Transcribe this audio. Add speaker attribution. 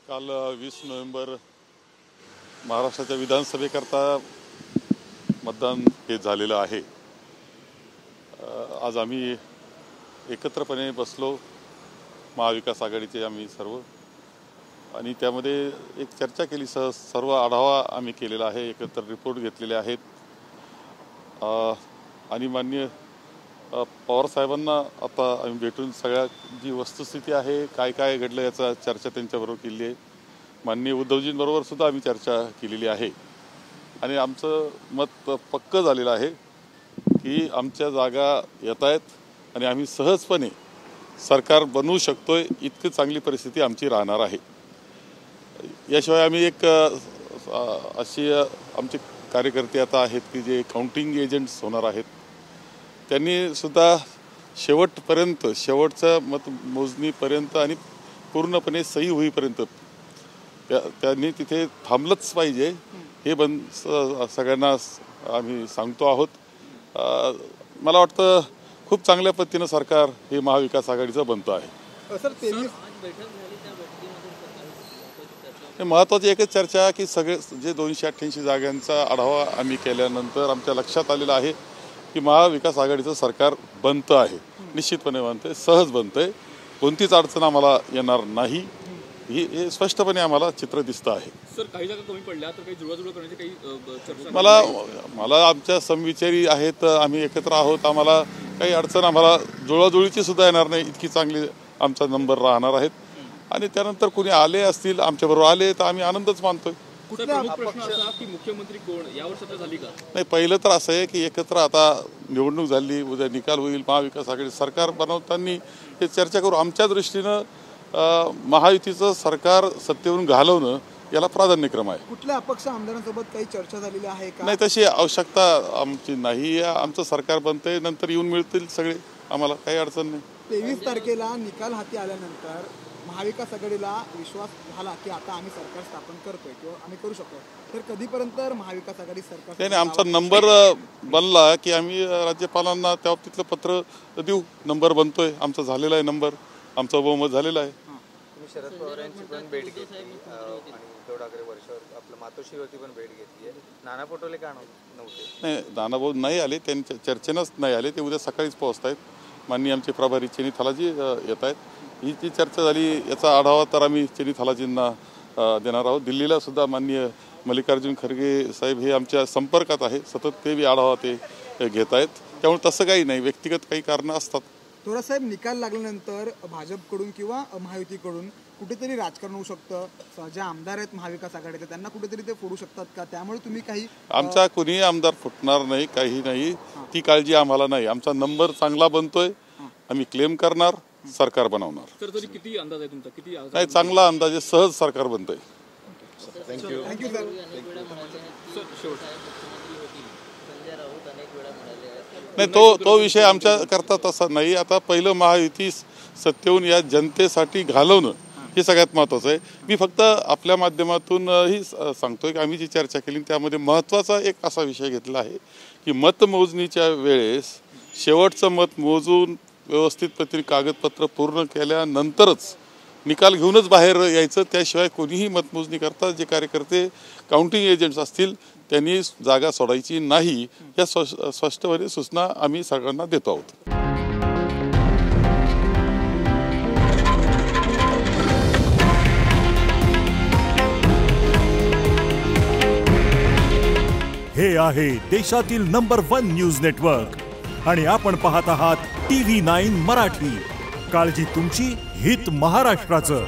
Speaker 1: काल 20 नोव्हेंबर महाराष्ट्राच्या विधानसभेकरता मतदान हे झालेलं आहे। आज आम्ही एकत्रपणे बसलो, महाविकास आघाडीचे आम्ही सर्व, आणि त्यामध्ये एक चर्चा केली। सर्व आढावा आम्ही केलेला आहे, एकत्र रिपोर्ट घेतलेले आहेत आणि माननीय पवार साहेबांना आता आम्ही भेटून सगळ्या जी वस्तुस्थिती आहे, काय काय घडलं याचा चर्चा त्यांच्याबरोबर केली आहे। माननीय उद्धवजींबरोबर सुद्धा आम्ही चर्चा केलेली आहे आणि आमचं मत पक्कं झालेलं आहे की आमच्या जागा येत आहेत आणि आम्ही सहजपणे सरकार बनवू शकतोय, इतकी चांगली परिस्थिती आमची राहणार आहे। याशिवाय आम्ही एक अशी आमचे कार्यकर्ते आता आहेत की जे काउंटिंग एजंट्स होणार आहेत, त्यांनी सुद्धा शेवटपर्यंत, शेवटचं मतमोजणीपर्यंत आणि पूर्णपणे सही होईपर्यंत त्यांनी तिथे थांबलंच पाहिजे, हे सगळ्यांना आम्ही सांगतो आहोत। मला वाटतं खूप चांगल्या पद्धतीनं सरकार हे महाविकास आघाडीचं बनतं आहे। महत्त्वाची एकच चर्चा की सगळे जे 288 जागांचा आढावा आम्ही केल्यानंतर आमच्या लक्षात आलेलं आहे की महाविकास आघाडीचं सरकार बनतं आहे, निश्चितपणे बनतंय, सहज बनतंय, कोणतीच अडचण आम्हाला येणार नाही, हे स्पष्टपणे आम्हाला चित्र दिसतं आहे।
Speaker 2: सर, काही जागा कमी पडल्या तर काही जुळवाजुळव करण्याची काही चर्चा?
Speaker 1: मला आमच्या समविचारी आहेत, आम्ही एकत्र आहोत, आम्हाला काही अडचण, आम्हाला जुळवाजुळीची सुद्धा येणार नाही, इतकी चांगली आमचा नंबर राहणार आहेत। आणि त्यानंतर कुणी आले असतील आमच्याबरोबर आले तर आम्ही आनंदच मानतोय।
Speaker 2: की मुख्यमंत्री कोण यावर चर्चा झाली का?
Speaker 1: नाही, पहिलं तर असं आहे की एकत्र आता निवडणूक झाली, उद्या निकाल होईल, महाविकास आघाडी सरकार बनवताना हे चर्चा करू। आमच्या दृष्टीनं महायुतीचं सरकार सत्तेवरून घालवणं याला प्राधान्यक्रम आहे।
Speaker 3: कुठल्या अपक्ष आमदारांसोबत काही चर्चा झालेली आहे का?
Speaker 1: नाही, तशी आवश्यकता आमची नाही, आमचं सरकार बनतंय, नंतर येऊन मिळतील सगळे, आम्हाला काही अडचण नाही।
Speaker 3: 23 तारखेला निकाल हाती आल्यानंतर महाविकास आघाडीला विश्वास झाला की आता आम्ही सरकार स्थापन करतोय किंवा आम्ही करू शकतो, तर कधीपर्यंत महाविकास आघाडी सरकार?
Speaker 1: नाही, आमचा नंबर बनला की आम्ही राज्यपालांना त्या बाबतीतलं पत्र देऊ। नंबर बनतोय, आमचा झालेला आहे नंबर, आमचा बहुमत झालेला आहे।
Speaker 4: शरद पवार यांची पण भेट घेतली आणि उद्धव ठाकरे वर्षावर आपलं मातोश्रीवरती पण भेट घेतली आहे। नाना पटोले का नव्हते?
Speaker 1: नाही, नानाभाऊ नाही आले, त्यांच्या चर्चेनंच नाही आले, ते उद्या सकाळीच पोहोचत आहेत। माननीय आमचे प्रभारी चेनी थालाजी येत आहेत, ही जी चर्चा झाली याचा आढावा तर आम्ही चेनी थालाजींना देणार आहोत। दिल्लीला सुद्धा माननीय मल्लिकार्जुन खरगे साहेब हे आमच्या संपर्कात आहे, सतत ते बी आढावा ते घेत आहेत, त्यामुळे तसं काही नाही, व्यक्तिगत काही कारणं असतात।
Speaker 3: थोरासाहेब, निकाल लागल्यानंतर भाजपकडून किंवा महायुतीकडून कुठेतरी राजकारण होऊ शकतं, जे आमदार आहेत महाविकास आघाडीचे त्यांना कुठेतरी ते फोडू शकतात का? त्यामुळे तुम्ही काही?
Speaker 1: आमचा कुणीही आमदार फुटणार नाही, काही नाही, ती काळजी आम्हाला नाही। आमचा नंबर चांगला बनतोय, आम्ही क्लेम करणार, सरकार बनवणार।
Speaker 2: तर तरी किती अंदाज आहे तुमचा? किती?
Speaker 1: नाही, चांगला अंदाज आहे, सहज सरकार बनतंय।
Speaker 3: Thank you sir.
Speaker 1: नाही, तो विषय आमच्या करता तसा नाही। आता पहिलं महायुती सत्तेवरून या जनतेसाठी घालवणं हे सगळ्यात महत्त्वाचं आहे। मी फक्त आपल्या माध्यमातून ही सांगतोय की आम्ही जी चर्चा केली त्यामध्ये महत्त्वाचा एक असा विषय घेतला आहे की मतमोजणीच्या वेळेस शेवटचं मत मोजून व्यवस्थित पद्धतीने कागदपत्र पूर्ण केल्यानंतरच निकाल घेऊनच बाहेर यायचं, त्याशिवाय कोणीही मतमोजणी करता जे कार्यकर्ते काउंटिंग एजंट्स असतील त्यांनी जागा सोडायची नाही, या स्पष्टपणे सूचना आम्ही सगळ्यांना देतो आहोत।
Speaker 5: हे आहे देशातील नंबर 1 न्यूज नेटवर्क आणि आपण पाहत आहात TV9 मराठी। काळजी तुमची, हित महाराष्ट्राचं।